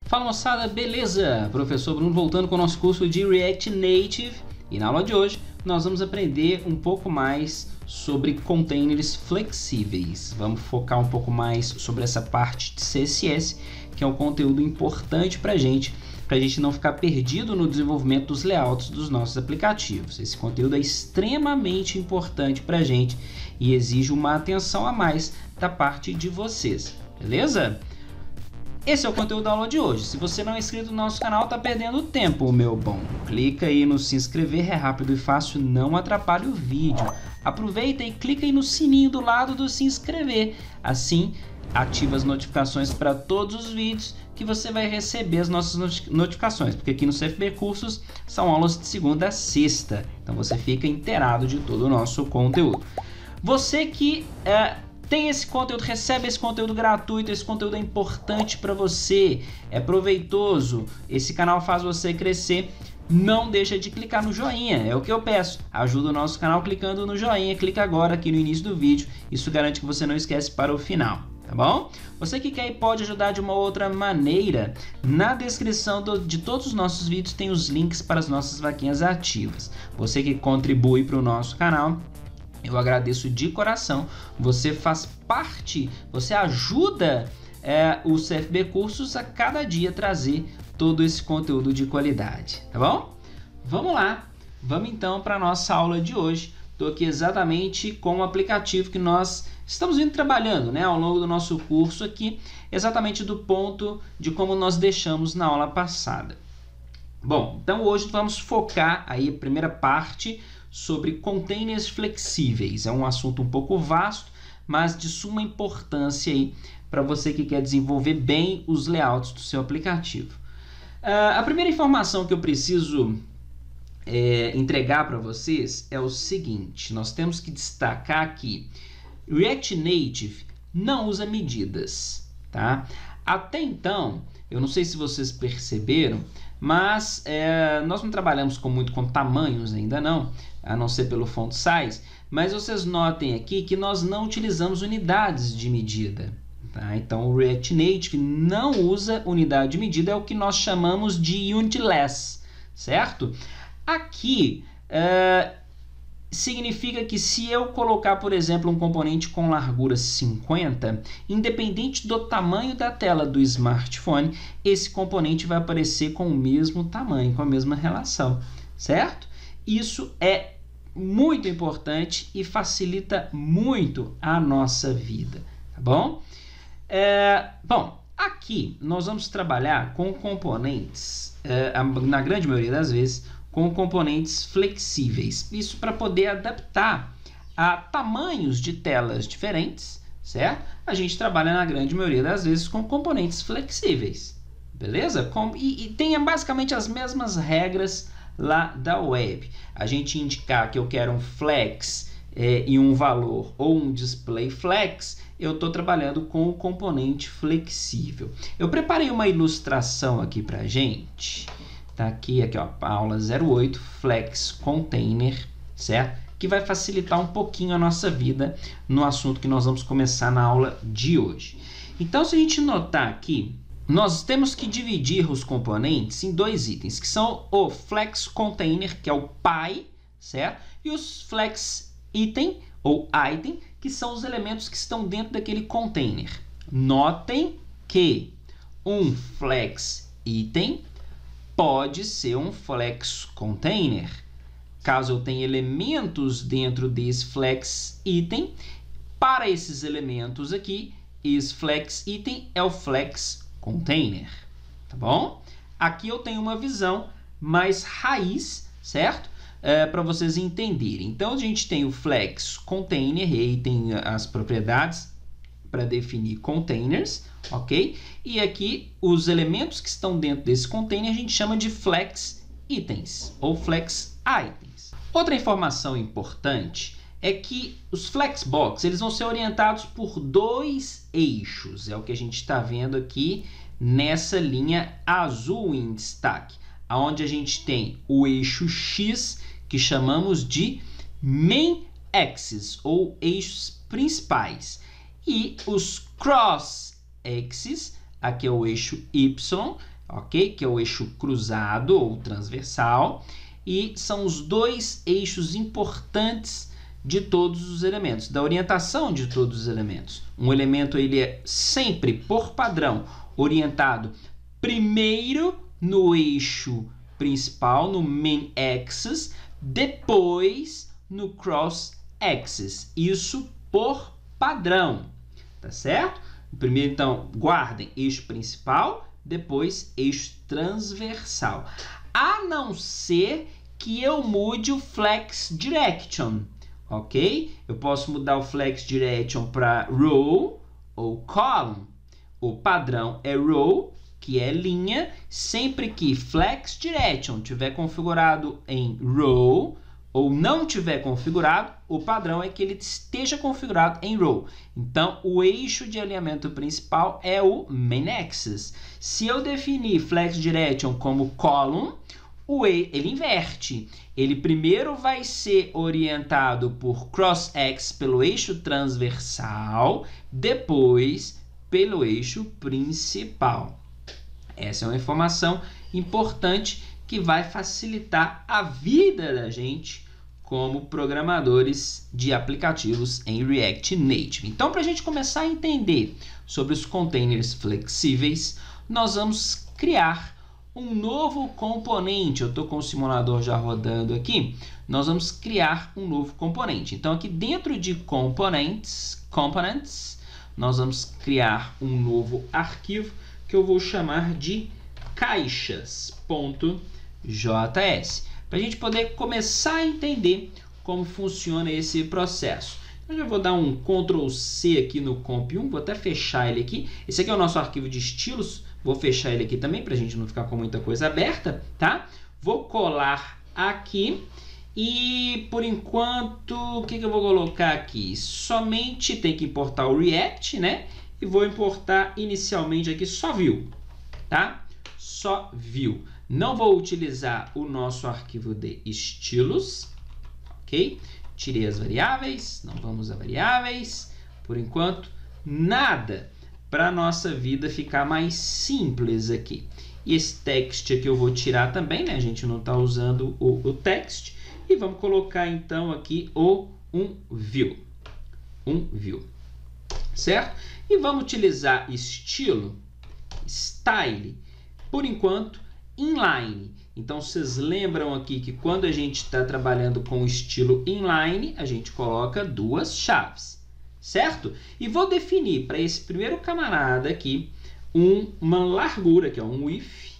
Fala moçada, beleza? Professor Bruno voltando com o nosso curso de React Native e na aula de hoje nós vamos aprender um pouco mais sobre containers flexíveis. Vamos focar um pouco mais sobre essa parte de CSS, que é um conteúdo importante para a gente não ficar perdido no desenvolvimento dos layouts dos nossos aplicativos. Esse conteúdo é extremamente importante para a gente e exige uma atenção a mais da parte de vocês, beleza? Esse é o conteúdo da aula de hoje. Se você não é inscrito no nosso canal, tá perdendo tempo, meu bom. Clica aí no se inscrever, é rápido e fácil, não atrapalha o vídeo. Aproveita e clica aí no sininho do lado do se inscrever. Assim, ativa as notificações para todos os vídeos que você vai receber as nossas notificações. Porque aqui no CFB Cursos são aulas de segunda a sexta. Então você fica inteirado de todo o nosso conteúdo. Você que tem esse conteúdo, recebe esse conteúdo gratuito, esse conteúdo é importante para você, é proveitoso, esse canal faz você crescer, não deixa de clicar no joinha, é o que eu peço, ajuda o nosso canal clicando no joinha, clica agora aqui no início do vídeo, isso garante que você não esquece para o final, tá bom? Você que quer e pode ajudar de uma outra maneira, na descrição de todos os nossos vídeos tem os links para as nossas vaquinhas ativas, você que contribui para o nosso canal, eu agradeço de coração, você faz parte, você ajuda o CFB Cursos a cada dia trazer todo esse conteúdo de qualidade, tá bom? Vamos lá, vamos então para a nossa aula de hoje. Estou aqui exatamente com o aplicativo que nós estamos vindo trabalhando, né, ao longo do nosso curso aqui, exatamente do ponto de como nós deixamos na aula passada. Bom, então hoje vamos focar aí a primeira parte sobre containers flexíveis. É um assunto um pouco vasto, mas de suma importância aí para você que quer desenvolver bem os layouts do seu aplicativo. A primeira informação que eu preciso entregar para vocês é o seguinte: nós temos que destacar que React Native não usa medidas, tá? Até então, eu não sei se vocês perceberam, mas nós não trabalhamos muito com tamanhos ainda não, a não ser pelo font size, mas vocês notem aqui que nós não utilizamos unidades de medida, tá? Então o React Native não usa unidade de medida, é o que nós chamamos de unitless, certo? Aqui significa que se eu colocar, por exemplo, um componente com largura 50, independente do tamanho da tela do smartphone, esse componente vai aparecer com o mesmo tamanho, com a mesma relação, certo? Isso é muito importante e facilita muito a nossa vida, tá bom? Bom, aqui nós vamos trabalhar com componentes, na grande maioria das vezes, com componentes flexíveis. Isso para poder adaptar a tamanhos de telas diferentes, certo? A gente trabalha na grande maioria das vezes com componentes flexíveis, beleza? E tem basicamente as mesmas regras lá da web. A gente indicar que eu quero um flex e um valor ou um display flex, eu estou trabalhando com o componente flexível. Eu preparei uma ilustração aqui para a gente. Tá aqui ó, a aula 08, Flex Container, certo? Que vai facilitar um pouquinho a nossa vida no assunto que nós vamos começar na aula de hoje. Então, se a gente notar aqui, nós temos que dividir os componentes em dois itens, que são o Flex Container, que é o pai, certo? E os Flex Item, ou Item, que são os elementos que estão dentro daquele container. Notem que um Flex Item pode ser um flex container, caso eu tenha elementos dentro desse flex item. Para esses elementos aqui, esse flex item é o flex container, tá bom? Aqui eu tenho uma visão mais raiz, certo? Para vocês entenderem. Então a gente tem o flex container, e aí tem as propriedades para definir containers, ok? E aqui os elementos que estão dentro desse container a gente chama de flex itens ou flex items. Outra informação importante é que os flexbox eles vão ser orientados por dois eixos, é o que a gente está vendo aqui nessa linha azul em destaque, onde a gente tem o eixo X que chamamos de main axis ou eixos principais. E os cross axis, aqui é o eixo Y, ok? Que é o eixo cruzado ou transversal, e são os dois eixos importantes de todos os elementos, da orientação de todos os elementos. Um elemento ele é sempre, por padrão, orientado primeiro no eixo principal, no main axis, depois no cross axis. Isso por padrão, tá certo? Primeiro, então, guardem eixo principal, depois eixo transversal. A não ser que eu mude o flex direction, ok? Eu posso mudar o flex direction para row ou column. O padrão é row, que é linha, sempre que flex direction tiver configurado em row ou não tiver configurado, o padrão é que ele esteja configurado em row. Então, o eixo de alinhamento principal é o main axis. Se eu definir flex direction como column, ele inverte. Ele primeiro vai ser orientado por cross axis pelo eixo transversal, depois pelo eixo principal. Essa é uma informação importante que vai facilitar a vida da gente como programadores de aplicativos em React Native. Então, para a gente começar a entender sobre os containers flexíveis, nós vamos criar um novo componente. Eu estou com o simulador já rodando aqui. Nós vamos criar um novo componente. Então, aqui dentro de components, nós vamos criar um novo arquivo que eu vou chamar de caixas.js, para a gente poder começar a entender como funciona esse processo. Eu já vou dar um Ctrl C aqui no comp1, vou até fechar ele aqui. Esse aqui é o nosso arquivo de estilos, vou fechar ele aqui também para a gente não ficar com muita coisa aberta, tá? Vou colar aqui e, por enquanto, o que eu vou colocar aqui? Somente tem que importar o React, né? E vou importar inicialmente aqui só view, tá? Só view. Não vou utilizar o nosso arquivo de estilos, ok? Tirei as variáveis, não vamos a variáveis. Por enquanto, nada, para a nossa vida ficar mais simples aqui. E esse text aqui eu vou tirar também, né? A gente não está usando o text. E vamos colocar então aqui um view. Certo? E vamos utilizar estilo, style, por enquanto, inline. Então, vocês lembram aqui que quando a gente está trabalhando com o estilo inline, a gente coloca duas chaves, certo? E vou definir para esse primeiro camarada aqui uma largura, que é um if,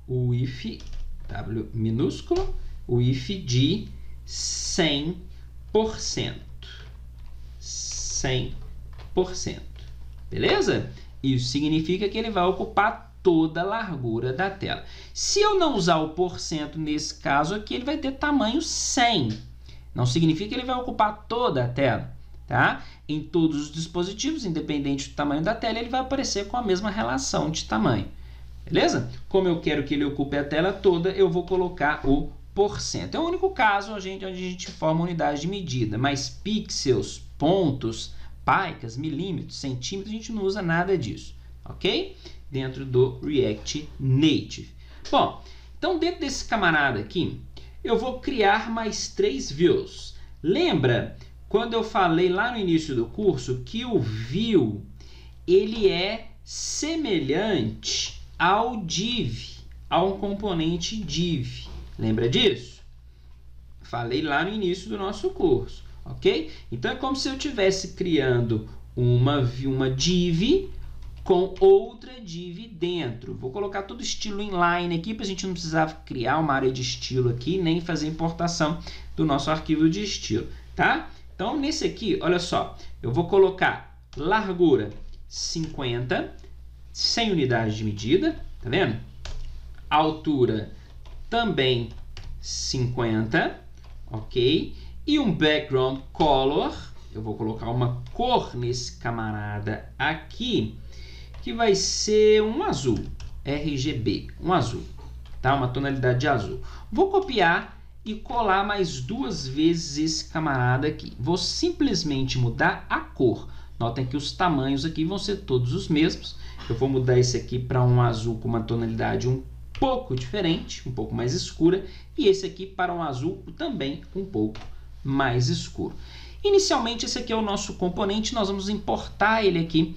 o if, W minúsculo, o if de 100%. 100%. Beleza? Isso significa que ele vai ocupar toda a largura da tela. Se eu não usar o porcento nesse caso aqui, ele vai ter tamanho 100. Não significa que ele vai ocupar toda a tela, tá? Em todos os dispositivos, independente do tamanho da tela, ele vai aparecer com a mesma relação de tamanho. Beleza? Como eu quero que ele ocupe a tela toda, eu vou colocar o porcento. É o único caso onde a gente forma unidade de medida, mas pixels, pontos, paicas, milímetros, centímetros, a gente não usa nada disso, ok? Dentro do React Native. Bom, então dentro desse camarada aqui, eu vou criar mais 3 views. Lembra quando eu falei lá no início do curso que o view, ele é semelhante ao div, a um componente div. Lembra disso? Falei lá no início do nosso curso. Ok? Então, é como se eu estivesse criando uma div com outra div dentro. Vou colocar todo estilo inline aqui, para a gente não precisar criar uma área de estilo aqui, nem fazer importação do nosso arquivo de estilo, tá? Então, nesse aqui, olha só, eu vou colocar largura 50, 100 unidades de medida, tá vendo? Altura também 50, ok? E um background color, eu vou colocar uma cor nesse camarada aqui, que vai ser um azul, RGB, um azul, tá? Uma tonalidade de azul. Vou copiar e colar mais 2 vezes esse camarada aqui. Vou simplesmente mudar a cor. Notem que os tamanhos aqui vão ser todos os mesmos. Eu vou mudar esse aqui para um azul com uma tonalidade um pouco diferente, um pouco mais escura, e esse aqui para um azul também um pouco mais escuro. Inicialmente, esse aqui é o nosso componente, nós vamos importar ele aqui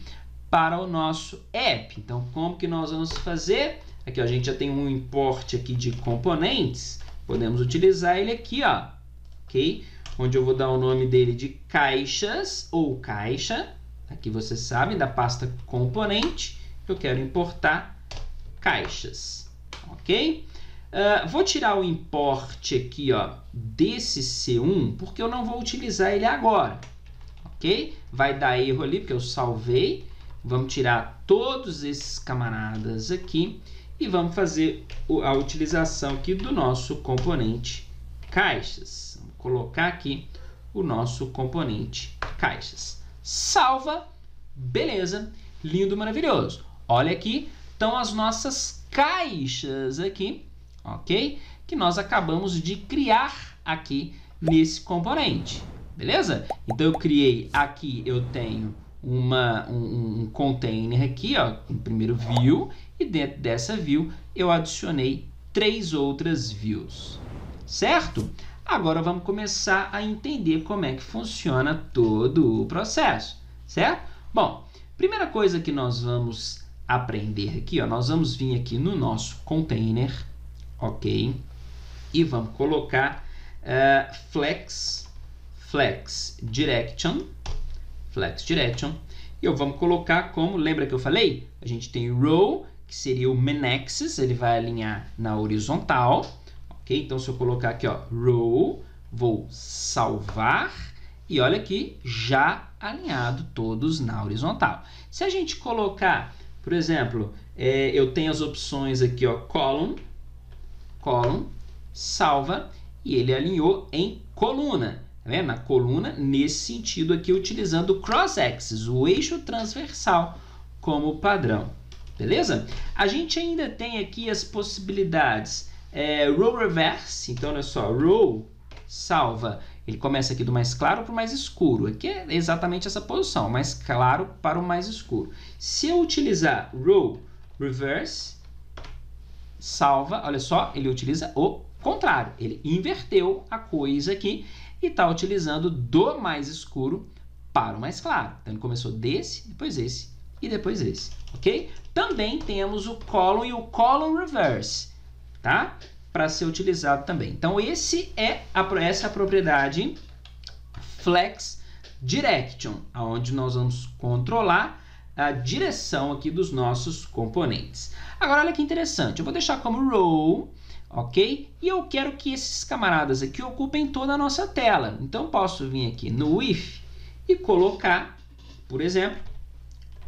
para o nosso app. Então, como que nós vamos fazer? Aqui, ó, a gente já tem um import aqui de componentes, podemos utilizar ele aqui, ó, ok? Onde eu vou dar o nome dele de caixas ou caixa. Aqui você sabe, da pasta componente, eu quero importar caixas, ok? Vou tirar o import aqui, ó, desse C1, porque eu não vou utilizar ele agora, ok? Vai dar erro ali, porque eu salvei. Vamos tirar todos esses camaradas aqui e vamos fazer a utilização aqui do nosso componente caixas. Vamos colocar aqui o nosso componente caixas. Salva, beleza, lindo, maravilhoso. Olha aqui, estão as nossas caixas aqui, ok? Que nós acabamos de criar aqui nesse componente, beleza? Então eu criei aqui, eu tenho um container aqui, ó, no primeiro view, e dentro dessa view eu adicionei 3 outras views, certo? Agora vamos começar a entender como é que funciona todo o processo, certo? Bom, primeira coisa que nós vamos aprender aqui, ó, nós vamos vir aqui no nosso container, ok? E vamos colocar flex direction, e vamos colocar como, lembra que eu falei? A gente tem row, que seria o main axis, ele vai alinhar na horizontal, ok? Então, se eu colocar aqui, ó, row, vou salvar, e olha aqui, já alinhado todos na horizontal. Se a gente colocar, por exemplo, eu tenho as opções aqui, ó, column, salva, e ele alinhou em coluna. Tá vendo? Na coluna, nesse sentido aqui, utilizando o cross-axis, o eixo transversal, como padrão. Beleza? A gente ainda tem aqui as possibilidades row reverse. Então, olha só, row salva. Ele começa aqui do mais claro para o mais escuro. Aqui é exatamente essa posição, mais claro para o mais escuro. Se eu utilizar row reverse, salva, olha só, ele utiliza o contrário. Ele inverteu a coisa aqui e está utilizando do mais escuro para o mais claro. Então, ele começou desse, depois esse e depois esse, ok? Também temos o column e o column reverse, tá? Para ser utilizado também. Então, essa é a propriedade flex direction, onde nós vamos controlar a direção aqui dos nossos componentes. Agora, olha que interessante. Eu vou deixar como row, ok? E eu quero que esses camaradas aqui ocupem toda a nossa tela. Então, eu posso vir aqui no if e colocar, por exemplo,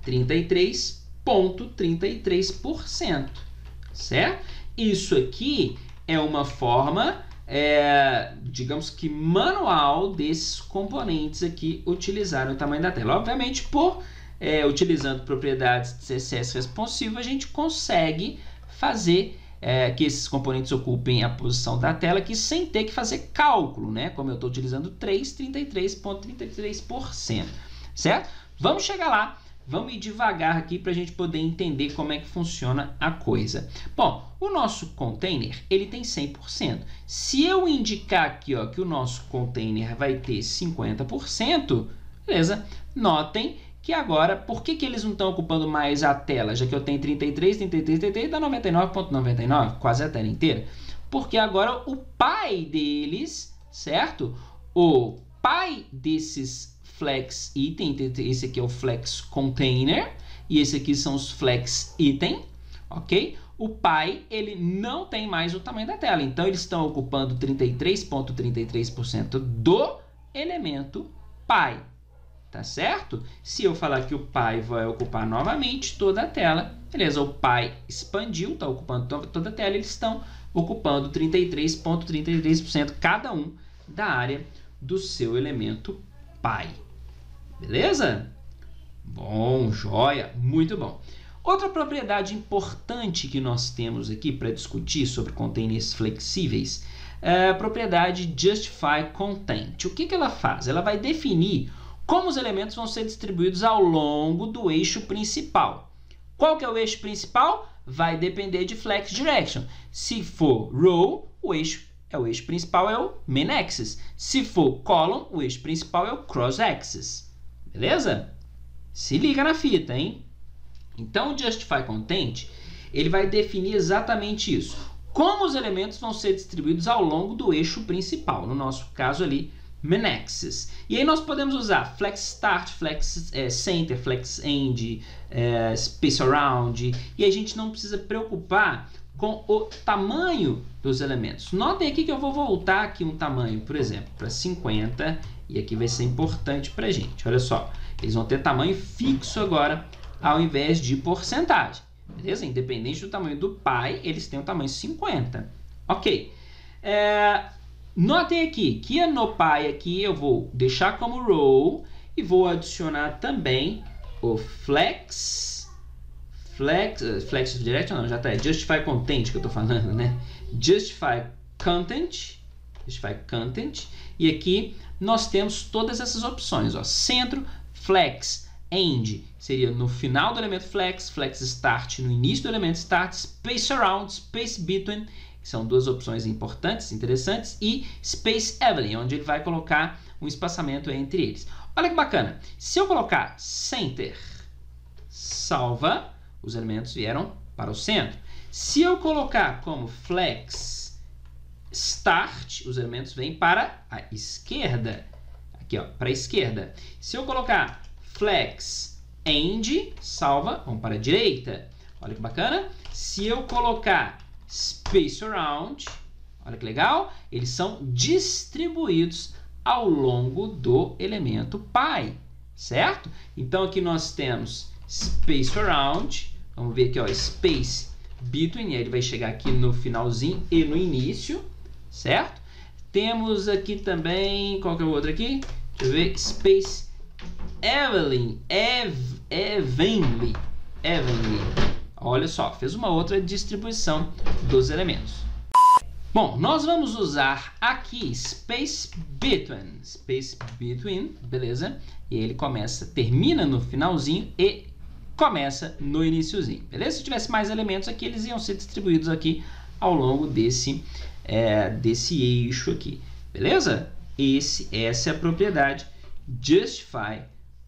33,33%, certo? Isso aqui é uma forma, digamos que manual desses componentes aqui utilizarem o tamanho da tela. Obviamente, utilizando propriedades de CSS responsivo, a gente consegue fazer que esses componentes ocupem a posição da tela aqui sem ter que fazer cálculo, né? Como eu estou utilizando 33,33%, certo? Vamos chegar lá. Vamos ir devagar aqui para a gente poder entender como é que funciona a coisa. Bom, o nosso container, ele tem 100%. Se eu indicar aqui, ó, que o nosso container vai ter 50%, beleza? Notem que agora, por que eles não estão ocupando mais a tela? Já que eu tenho 33, dá 99,99, quase a tela inteira. Porque agora o pai deles, certo? O pai desses flex item, esse aqui é o flex container e esse aqui são os flex item, ok? O pai, ele não tem mais o tamanho da tela, então eles estão ocupando 33,33% do elemento pai, tá certo? Se eu falar que o pai vai ocupar novamente toda a tela, beleza, o pai expandiu, está ocupando toda a tela, eles estão ocupando 33,33% cada um da área do seu elemento pai. Beleza? Bom, joia, muito bom. Outra propriedade importante que nós temos aqui para discutir sobre containers flexíveis é a propriedade Justify Content. O que ela faz? Ela vai definir como os elementos vão ser distribuídos ao longo do eixo principal. Qual que é o eixo principal? Vai depender de flex direction. Se for row, o eixo principal é o main axis. Se for column, o eixo principal é o cross axis. Beleza? Se liga na fita, hein? Então, o justify content, ele vai definir exatamente isso. Como os elementos vão ser distribuídos ao longo do eixo principal. No nosso caso ali, main axis. E aí nós podemos usar flex start, flex center, flex end, space around. E a gente não precisa preocupar com o tamanho dos elementos. Notem aqui que eu vou voltar aqui um tamanho, por exemplo, para 50. E aqui vai ser importante para a gente. Olha só, eles vão ter tamanho fixo agora, ao invés de porcentagem. Beleza? Independente do tamanho do pi, eles têm o tamanho 50. Ok. Notem aqui que no pi aqui eu vou deixar como row e vou adicionar também o flex direction, não, já tá, justify content que eu tô falando, né? Justify content, e aqui nós temos todas essas opções, ó, centro, flex, end seria no final do elemento flex, flex start no início do elemento start, space around, space between, que são duas opções importantes, interessantes, e space evenly, onde ele vai colocar um espaçamento entre eles. Olha que bacana, se eu colocar center, salva, os elementos vieram para o centro. Se eu colocar como flex start, os elementos vêm para a esquerda, aqui ó, para a esquerda. Se eu colocar flex end, salva, vão para a direita. Olha que bacana. Se eu colocar space around, olha que legal, eles são distribuídos ao longo do elemento pi, certo? Então aqui nós temos space around, vamos ver aqui ó, space between, ele vai chegar aqui no finalzinho e no início, certo? Temos aqui também, qual que é o outro aqui? Deixa eu ver, space evenly. Olha só, fez uma outra distribuição dos elementos. Bom, nós vamos usar aqui space between, beleza? E ele termina no finalzinho e começa no iniciozinho, beleza? Se tivesse mais elementos aqui, eles iam ser distribuídos aqui ao longo desse eixo aqui, beleza? Essa é a propriedade justify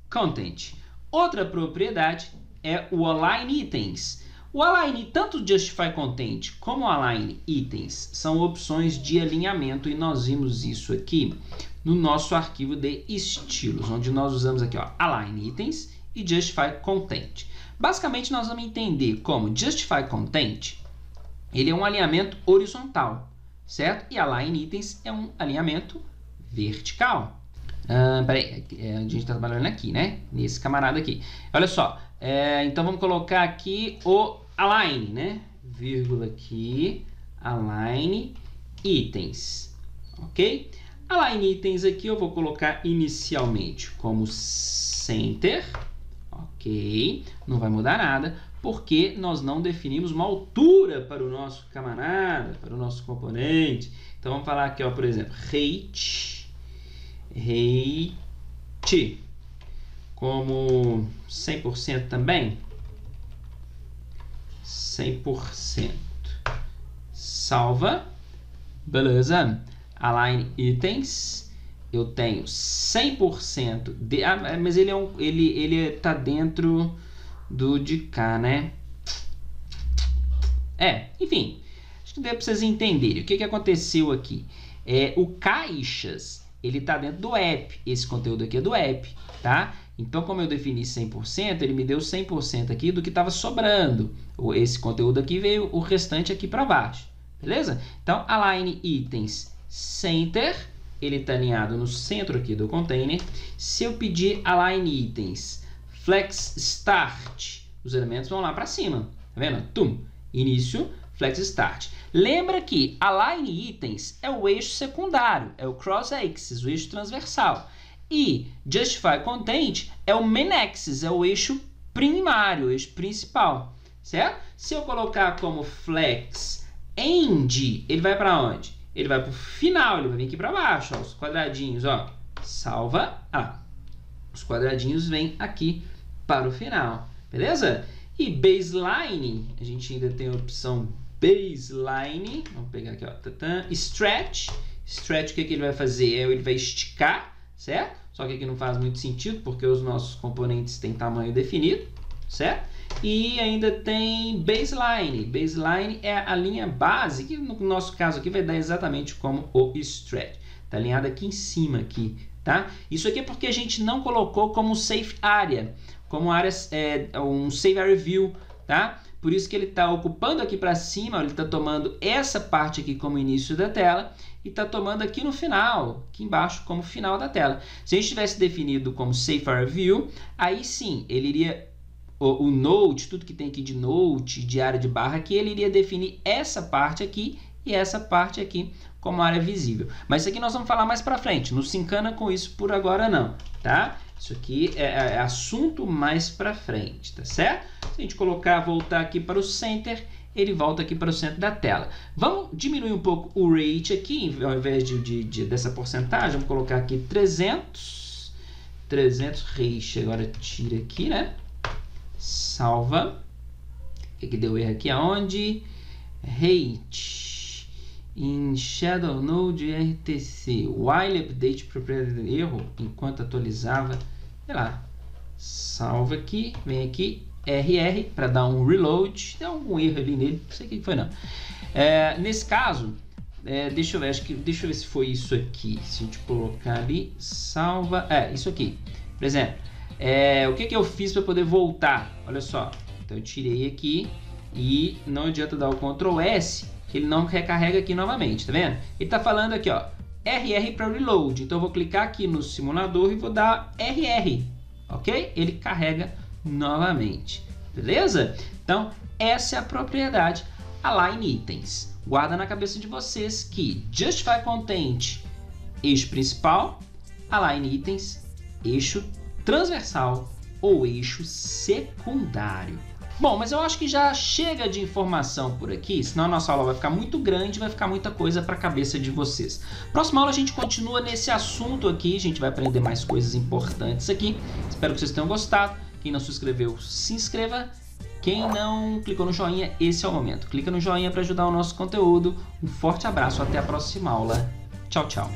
content. Outra propriedade é o align itens. O align, tanto justify content como align itens são opções de alinhamento e nós vimos isso aqui no nosso arquivo de estilos, onde nós usamos aqui ó, align itens e justify content. Basicamente nós vamos entender como justify content, ele é um alinhamento horizontal, certo? E align itens é um alinhamento vertical. Peraí, a gente está trabalhando aqui, né? Nesse camarada aqui. Olha só, então vamos colocar aqui o align, né? Vírgula aqui, align itens, ok? Align itens aqui eu vou colocar inicialmente como center, ok? Não vai mudar nada, porque nós não definimos uma altura para o nosso camarada, para o nosso componente. Então vamos falar aqui, ó, por exemplo, height como 100% também, 100%, salva, beleza? Align itens, eu tenho 100% de, mas ele tá dentro do de cá, né? Enfim, acho que deu para vocês entenderem o que aconteceu aqui. O caixas, ele está dentro do app, esse conteúdo aqui é do app, tá? Então, como eu defini 100%, ele me deu 100% aqui do que estava sobrando. Esse conteúdo aqui veio o restante aqui para baixo, beleza? Então, align itens center, ele está alinhado no centro aqui do container. Se eu pedir align itens flex start, os elementos vão lá para cima, tá vendo? Tum, início, flex start. Lembra que align itens é o eixo secundário, é o cross axis, o eixo transversal. E justify content é o main axis, é o eixo primário, o eixo principal, certo? Se eu colocar como flex end, ele vai para onde? Ele vai para o final, ele vai vir aqui para baixo, ó, os quadradinhos, ó, salva, os quadradinhos vêm aqui para o final, beleza? E baseline, a gente ainda tem a opção baseline, vamos pegar aqui, ó, stretch, o que ele vai fazer? Ele vai esticar, certo? Só que aqui não faz muito sentido, porque os nossos componentes têm tamanho definido, certo? E ainda tem baseline. Baseline é a linha base, que no nosso caso aqui vai dar exatamente como o stretch. Está alinhado aqui em cima, aqui, tá? Isso aqui é porque a gente não colocou como safe area, como área, um save area view, tá? Por isso que ele está ocupando aqui para cima, ele está tomando essa parte aqui como início da tela e está tomando aqui no final, aqui embaixo como final da tela. Se a gente tivesse definido como safe area view, aí sim, ele iria, o note, tudo que tem aqui de note, de área de barra aqui, ele iria definir essa parte aqui e essa parte aqui como área visível. Mas isso aqui nós vamos falar mais para frente, não se encana com isso por agora não, tá? Isso aqui é assunto mais para frente, tá certo? Se a gente voltar aqui para o center, ele volta aqui para o centro da tela. Vamos diminuir um pouco o rate aqui, ao invés dessa porcentagem, vamos colocar aqui 300 rate, agora tira aqui, né? Salva. O que deu erro aqui? Aonde? Rate. Em Shadow Node RTC. While update propriedade erro, enquanto atualizava. Sei lá. Salva aqui. Vem aqui. RR para dar um reload. Tem algum erro ali nele. Não sei o que foi não. Nesse caso, deixa eu ver. Deixa eu ver se foi isso aqui. Se a gente colocar ali. Salva. Isso aqui. Por exemplo. O que eu fiz para poder voltar? Olha só. Então eu tirei aqui. E não adianta dar o Ctrl S, que ele não recarrega aqui novamente, tá vendo? Ele tá falando aqui, ó, RR para reload. Então eu vou clicar aqui no simulador e vou dar RR, ok? Ele carrega novamente, beleza? Então essa é a propriedade Align Items. Guarda na cabeça de vocês que Justify Content, eixo principal, Align Items, eixo transversal ou eixo secundário. Bom, mas eu acho que já chega de informação por aqui, senão a nossa aula vai ficar muito grande, vai ficar muita coisa para a cabeça de vocês. Próxima aula a gente continua nesse assunto aqui, a gente vai aprender mais coisas importantes aqui. Espero que vocês tenham gostado. Quem não se inscreveu, se inscreva. Quem não clicou no joinha, esse é o momento. Clica no joinha para ajudar o nosso conteúdo. Um forte abraço, até a próxima aula. Tchau, tchau.